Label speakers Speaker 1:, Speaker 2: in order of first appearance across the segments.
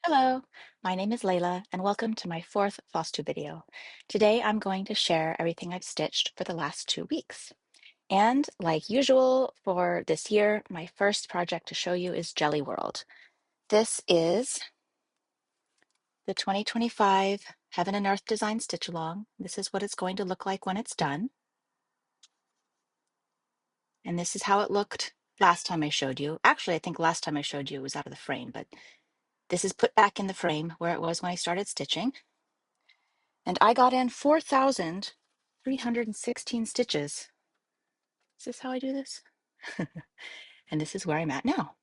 Speaker 1: Hello, my name is Layla and welcome to my fourth Flosstube video. Today I'm going to share everything I've stitched for the last 2 weeks. And like usual for this year, my first project to show you is Jelly World. This is the 2025 Heaven and Earth Design Stitch Along. This is what it's going to look like when it's done. And this is how it looked last time I showed you. Actually, I think last time I showed you it was out of the frame, but this is put back in the frame where it was when I started stitching. And I got in 4,316 stitches. Is this how I do this? And this is where I'm at now.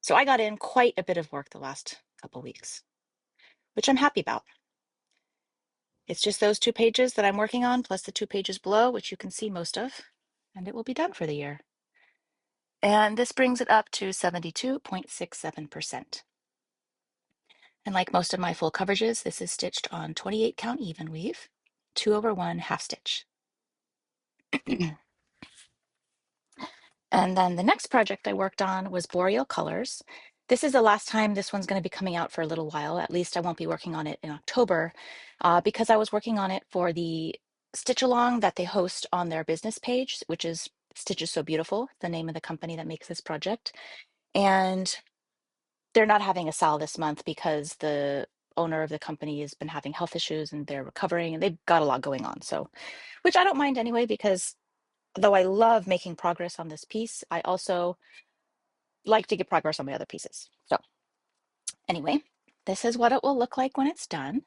Speaker 1: So I got in quite a bit of work the last couple weeks, which I'm happy about. It's just those 2 pages that I'm working on, plus the 2 pages below, which you can see most of, and it will be done for the year. And this brings it up to 72.67%. And like most of my full coverages, this is stitched on 28 count even weave, 2/1 half stitch. And then the next project I worked on was Boreal Colors. This is the last time this one's going to be coming out for a little while. At least I won't be working on it in October because I was working on it for the Stitch Along that they host on their business page, which is Stitches So Beautiful, the name of the company that makes this project. And they're not having a sale this month because the owner of the company has been having health issues and they're recovering and they've got a lot going on. So, which I don't mind anyway, because though I love making progress on this piece, I also like to get progress on my other pieces. So anyway, this is what it will look like when it's done.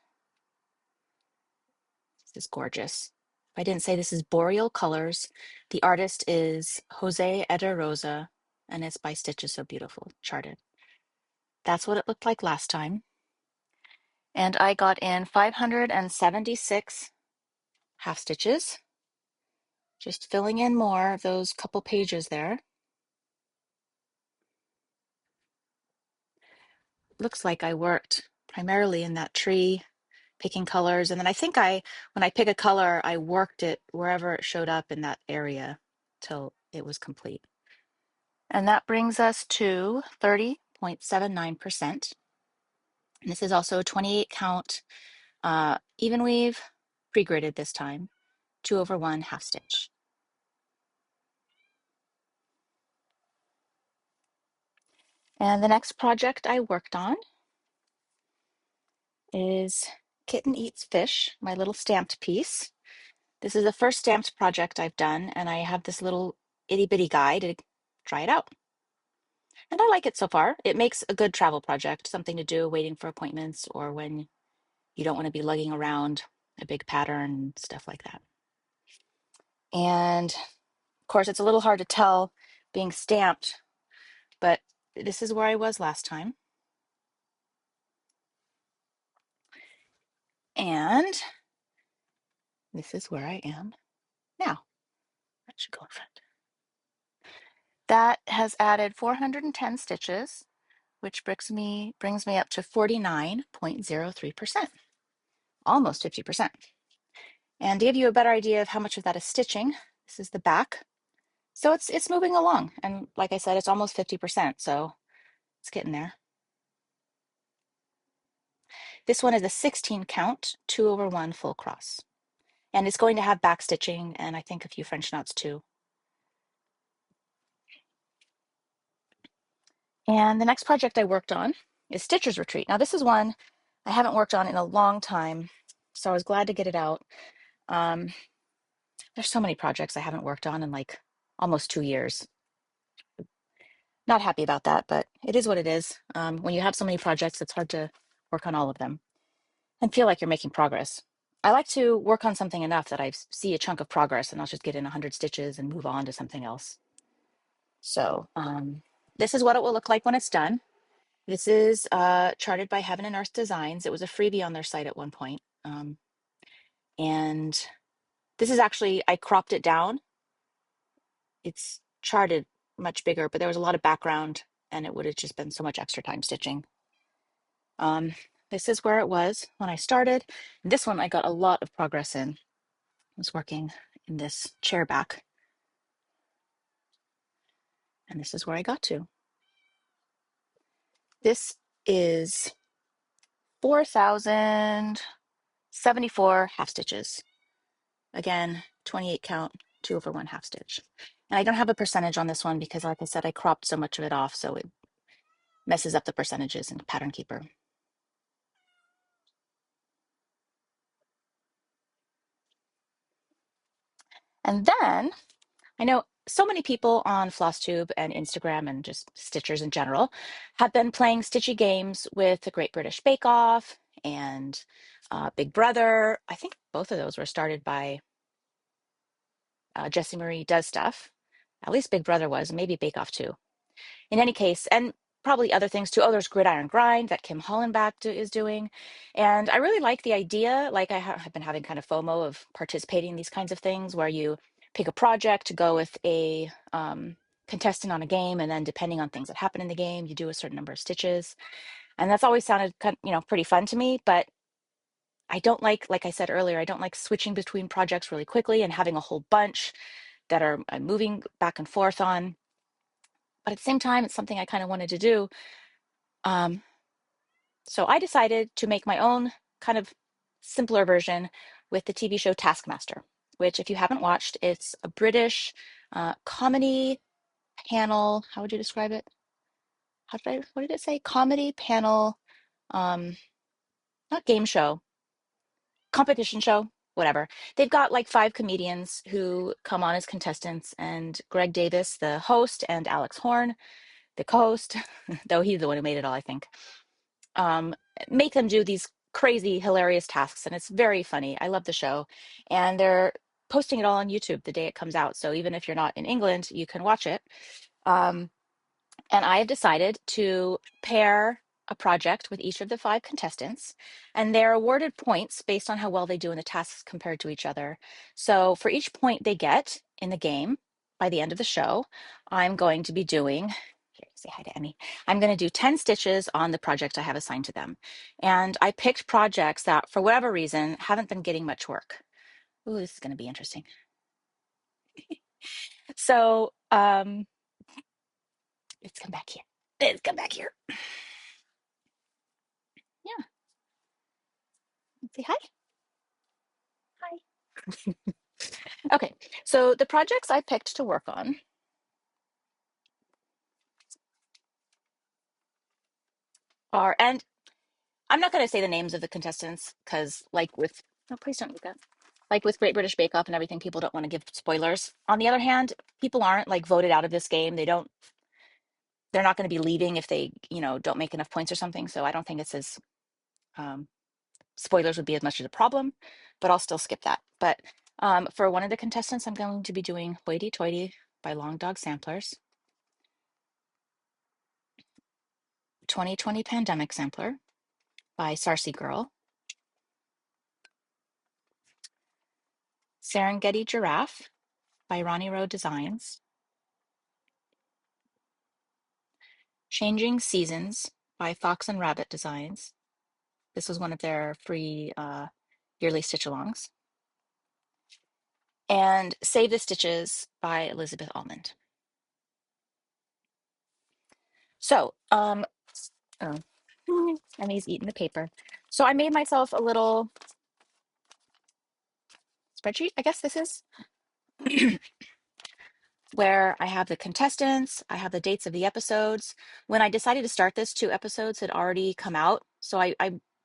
Speaker 1: This is gorgeous. If I didn't say, this is Boreal Colors. The artist is Jose Ederosa, and it's by Stitches So Beautiful, charted. That's what it looked like last time. And I got in 576 half stitches, just filling in more of those couple pages there. Looks like I worked primarily in that tree, picking colors. And then I think when I pick a color, I worked it wherever it showed up in that area till it was complete. And that brings us to 30.79%. And this is also a 28 count even weave, pre-gridded this time, 2/1 half stitch. And the next project I worked on is Kitten Eats Fish, my little stamped piece. This is the first stamped project I've done, and I have this little itty bitty guide to try it out. And I like it so far. It makes a good travel project, something to do waiting for appointments or when you don't want to be lugging around a big pattern, stuff like that. And of course, it's a little hard to tell being stamped, but this is where I was last time. And this is where I am now. That should go in front. That has added 410 stitches, which brings me up to 49.03%, almost 50%. And to give you a better idea of how much of that is stitching, this is the back. So it's moving along. And like I said, it's almost 50%, so it's getting there. This one is a 16 count, 2/1 full cross. And it's going to have back stitching and I think a few French knots too. And the next project I worked on is Stitcher's Retreat. Now this is one I haven't worked on in a long time, so I was glad to get it out. There's so many projects I haven't worked on in like almost 2 years. Not happy about that, but it is what it is. When you have so many projects, it's hard to work on all of them and feel like you're making progress. I like to work on something enough that I see a chunk of progress and I'll just get in 100 stitches and move on to something else. So this is what it will look like when it's done. This is charted by Heaven and Earth Designs. It was a freebie on their site at one point. And this is actually, I cropped it down. It's charted much bigger, but there was a lot of background and it would have just been so much extra time stitching. This is where it was when I started. This one I got a lot of progress in. I was working in this chair back. And this is where I got to. This is 4,074 half stitches. Again, 28 count, 2/1 half stitch. And I don't have a percentage on this one because, like I said, I cropped so much of it off, so it messes up the percentages in Pattern Keeper. And then I know so many people on Flosstube and Instagram and just stitchers in general have been playing stitchy games with the Great British Bake Off and Big Brother. I think both of those were started by Jessie Marie Does Stuff. At least Big Brother was, maybe Bake Off too. In any case, and probably other things too. Oh, there's Gridiron Grind that Kim Hollenbach is doing. And I really like the idea. Like have been having kind of FOMO of participating in these kinds of things where you pick a project to go with a contestant on a game, and then depending on things that happen in the game, you do a certain number of stitches. And that's always sounded pretty fun to me, but I don't like I said earlier, I don't like switching between projects really quickly and having a whole bunch that are I'm moving back and forth on. But at the same time, it's something I kind of wanted to do. Um, so I decided to make my own kind of simpler version with the TV show Taskmaster, which, if you haven't watched, it's a British comedy panel. How would you describe it? What did it say? Comedy panel, um, not game show, competition show, whatever. They've got like five comedians who come on as contestants, and Greg Davis, the host, and Alex Horn, the co-host, though he's the one who made it all, I think, um, make them do these crazy, hilarious tasks. And it's very funny. I love the show. And they're posting it all on YouTube the day it comes out. So even if you're not in England, you can watch it. Um, and I have decided to pair a project with each of the five contestants, and they're awarded points based on how well they do in the tasks compared to each other. So for each point they get in the game, by the end of the show, I'm going to be doing, here, say hi to Emmy. I'm going to do 10 stitches on the project I have assigned to them. And I picked projects that, for whatever reason, haven't been getting much work. Ooh, this is going to be interesting. So let's come back here. Let's come back here. Yeah, say hi. Hi. Okay, so the projects I picked to work on are, and I'm not going to say the names of the contestants because, like with, no, please don't do that. Like with Great British Bake Off and everything, people don't want to give spoilers. On the other hand, people aren't like voted out of this game. They're not going to be leaving if they, don't make enough points or something. So I don't think it's as, um, spoilers would be as much of a problem, but I'll still skip that. But for one of the contestants, I'm going to be doing Hoity Toity by Long Dog Samplers, 2020 Pandemic Sampler by Sarcy Girl, Serengeti Giraffe by Ronnie Rowe Designs, Changing Seasons by Fox and Rabbit Designs. This was one of their free yearly stitch-alongs. And Save the Stitches by Elizabeth Almond. So, oh, Emmy's eating the paper. So I made myself a little spreadsheet, I guess this is, where I have the contestants, I have the dates of the episodes. When I decided to start this, 2 episodes had already come out. So I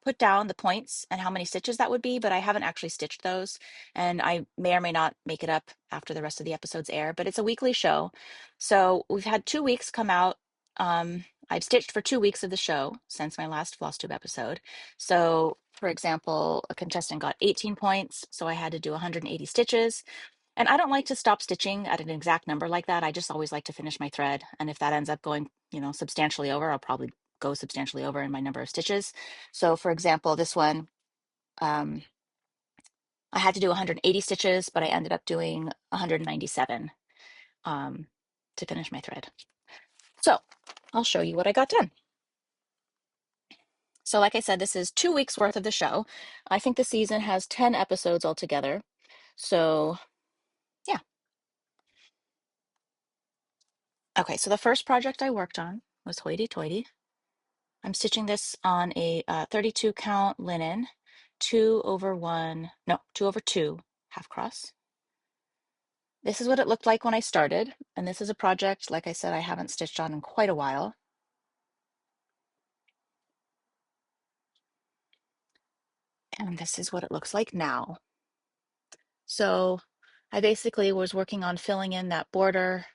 Speaker 1: put down the points and how many stitches that would be, but I haven't actually stitched those. And I may or may not make it up after the rest of the episodes air, but it's a weekly show. So we've had 2 weeks come out. I've stitched for 2 weeks of the show since my last Flosstube episode. So, for example, a contestant got 18 points, so I had to do 180 stitches. And I don't like to stop stitching at an exact number like that. I just always like to finish my thread. And if that ends up going, substantially over, I'll probably go substantially over in my number of stitches. So for example, this one, um, I had to do 180 stitches, but I ended up doing 197 to finish my thread. So I'll show you what I got done. So like I said, this is 2 weeks worth of the show. I think the season has 10 episodes altogether. So yeah. Okay, so the first project I worked on was Hoity Toity. I'm stitching this on a 32 count linen, 2/1, no, 2/2 half cross. This is what it looked like when I started, and this is a project, like I said, I haven't stitched on in quite a while. And this is what it looks like now. So I basically was working on filling in that border,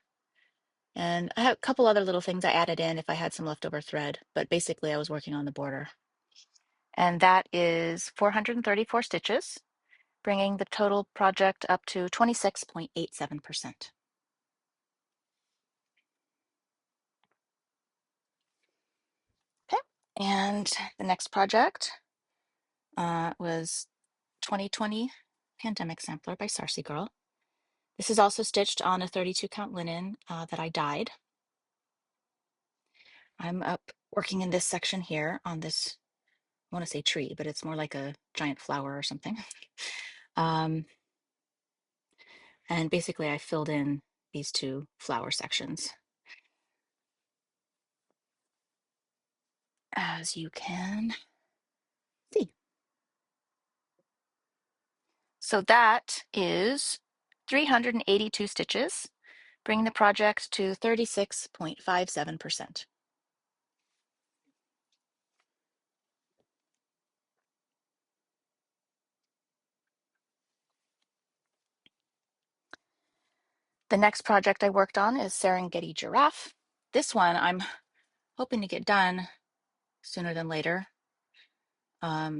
Speaker 1: and I had a couple other little things I added in if I had some leftover thread, but basically I was working on the border. And that is 434 stitches, bringing the total project up to 26.87%. Okay, and the next project was 2020 Pandemic Sampler by Sarcy Girl. This is also stitched on a 32 count linen that I dyed. I'm up working in this section here on this, I want to say tree, but it's more like a giant flower or something. um, and basically I filled in these two flower sections. As you can see. So that is 382 stitches, bringing the project to 36.57%. The next project I worked on is Serengeti Giraffe. This one I'm hoping to get done sooner than later. Yeah,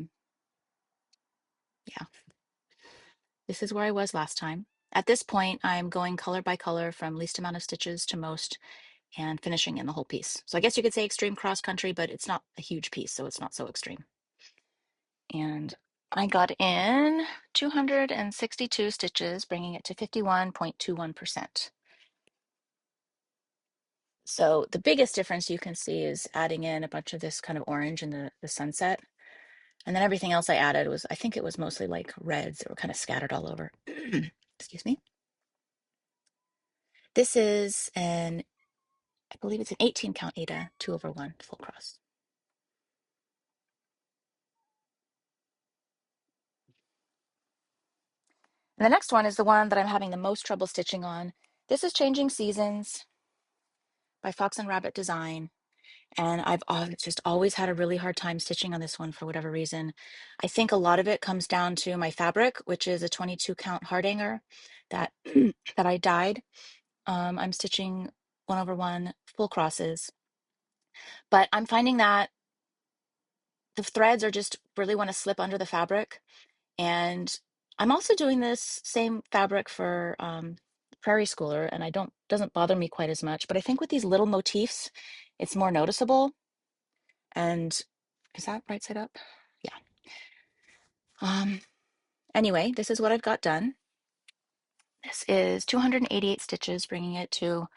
Speaker 1: this is where I was last time. At this point, I'm going color by color from least amount of stitches to most and finishing in the whole piece. So I guess you could say extreme cross country, but it's not a huge piece, so it's not so extreme. And I got in 262 stitches, bringing it to 51.21%. So the biggest difference you can see is adding in a bunch of this kind of orange in the sunset. And then everything else I added was, I think it was mostly like reds that were kind of scattered all over. Excuse me. This is I believe it's an 18 count Aida 2/1 full cross. And the next one is the one that I'm having the most trouble stitching on. This is Changing Seasons by Fox and Rabbit Design. And I've just always had a really hard time stitching on this one for whatever reason. I think a lot of it comes down to my fabric, which is a 22 count hardanger that that I dyed. I'm stitching 1/1 full crosses, but I'm finding that the threads are just really want to slip under the fabric. And I'm also doing this same fabric for Prairie Schooler, and I don't doesn't bother me quite as much. But I think with these little motifs, it's more noticeable. And is that right side up? Yeah. Anyway, this is what I've got done. This is 288 stitches, bringing it to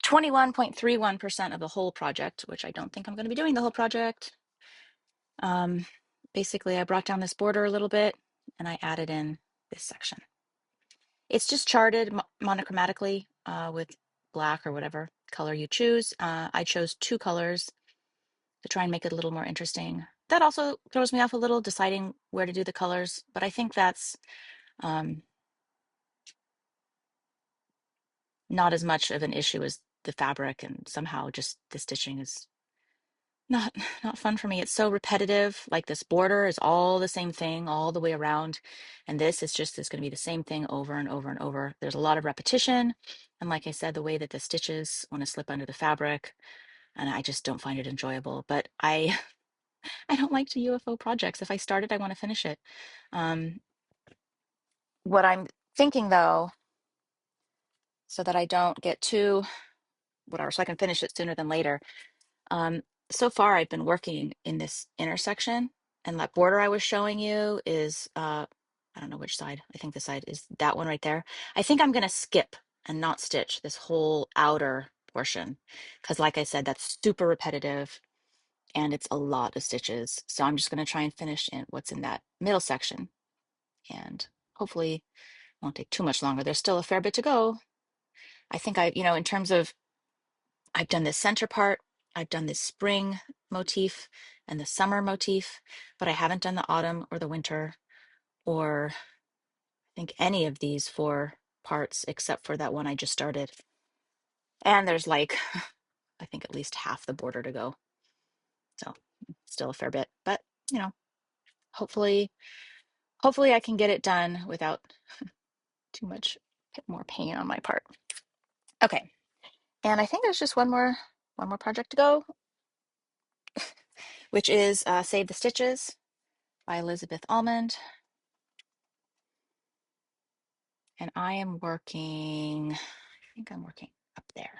Speaker 1: 21.31% of the whole project, which I don't think I'm going to be doing the whole project. Basically, I brought down this border a little bit, and I added in this section. It's just charted monochromatically with black or whatever color you choose. I chose two colors to try and make it a little more interesting. That also throws me off a little deciding where to do the colors, but I think that's not as much of an issue as the fabric, and somehow just the stitching is not not fun for me. It's so repetitive. Like this border is all the same thing all the way around, and this is going to be the same thing over and over and over. There's a lot of repetition, and like I said, the way that the stitches want to slip under the fabric, and I just don't find it enjoyable. But I I don't like to UFO projects. If I start it, I want to finish it. Um, what I'm thinking though, so that I don't get too whatever, so I can finish it sooner than later. Um, so far, I've been working in this intersection, and that border I was showing you is, I don't know which side. I think the side is that one right there. I think I'm going to skip and not stitch this whole outer portion because, like I said, that's super repetitive and it's a lot of stitches. So I'm just going to try and finish in what's in that middle section, and hopefully it won't take too much longer. There's still a fair bit to go. I think in terms of I've done this center part. I've done this spring motif and the summer motif, but I haven't done the autumn or the winter or I think any of these four parts except for that one I just started. And there's like, I think at least half the border to go. So still a fair bit, but you know, hopefully, hopefully I can get it done without too much more pain on my part. Okay. And I think there's just one more project to go, which is Save the Stitches by Elizabeth Almond. And I am working, I think I'm working up there.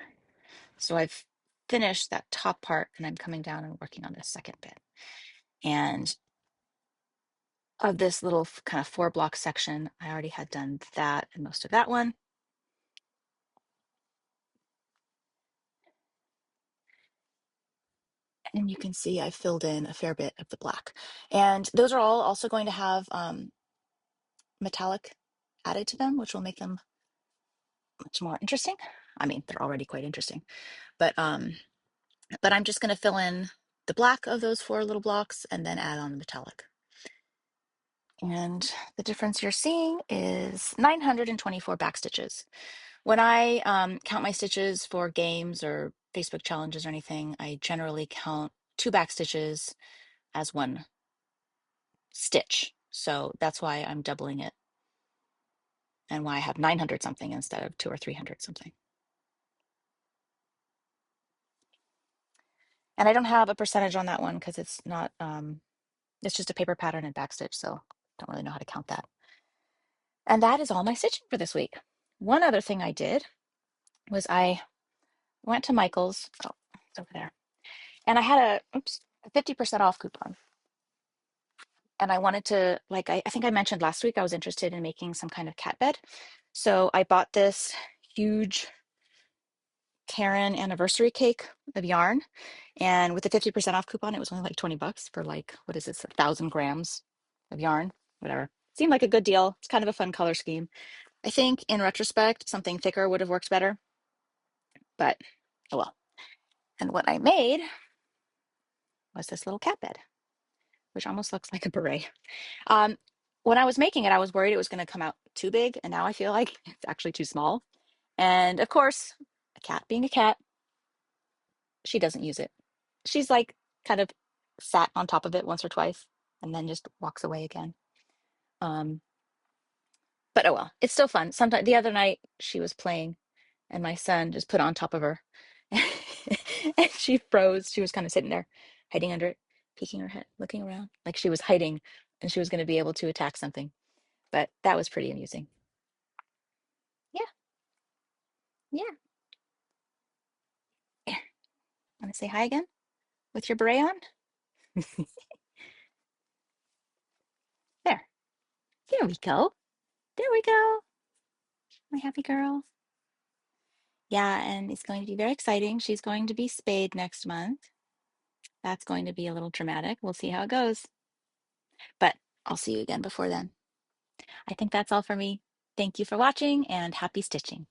Speaker 1: So I've finished that top part and I'm coming down and working on the second bit. And of this little kind of 4 block section, I already had done that and most of that one. And you can see I filled in a fair bit of the black. And those are all also going to have metallic added to them, which will make them much more interesting. I mean, they're already quite interesting, but I'm just going to fill in the black of those 4 little blocks and then add on the metallic. And the difference you're seeing is 924 back stitches. When I count my stitches for games or Facebook challenges or anything, I generally count 2 back stitches as 1 stitch. So that's why I'm doubling it and why I have 900 something instead of 200 or 300 something. And I don't have a percentage on that one because it's not, it's just a paper pattern and backstitch. So don't really know how to count that. And that is all my stitching for this week. One other thing I did was I went to Michael's. Oh, it's over there. And I had a 50% off coupon. And I wanted to, like, I think I mentioned last week, I was interested in making some kind of cat bed. So I bought this huge Karen anniversary cake of yarn. And with the 50% off coupon, it was only like 20 bucks for like, what is this, 1,000 grams of yarn, whatever. Seemed like a good deal. It's kind of a fun color scheme. I think in retrospect, something thicker would have worked better, but oh well. And what I made was this little cat bed, which almost looks like a beret. Um, when I was making it, I was worried it was going to come out too big, and now I feel like it's actually too small. And of course, a cat being a cat, she doesn't use it. She's like kind of sat on top of it once or twice and then just walks away again. Um, but oh well, it's still fun. Sometimes the other night she was playing and my son just put on top of her and she froze. She was kind of sitting there, hiding under it, peeking her head, looking around like she was hiding and she was going to be able to attack something. But that was pretty amusing. Yeah, yeah. Here, want to say hi again with your beret on? There, there we go. There we go. My happy girl. Yeah, and it's going to be very exciting. She's going to be spayed next month. That's going to be a little dramatic. We'll see how it goes. But I'll see you again before then. I think that's all for me. Thank you for watching and happy stitching.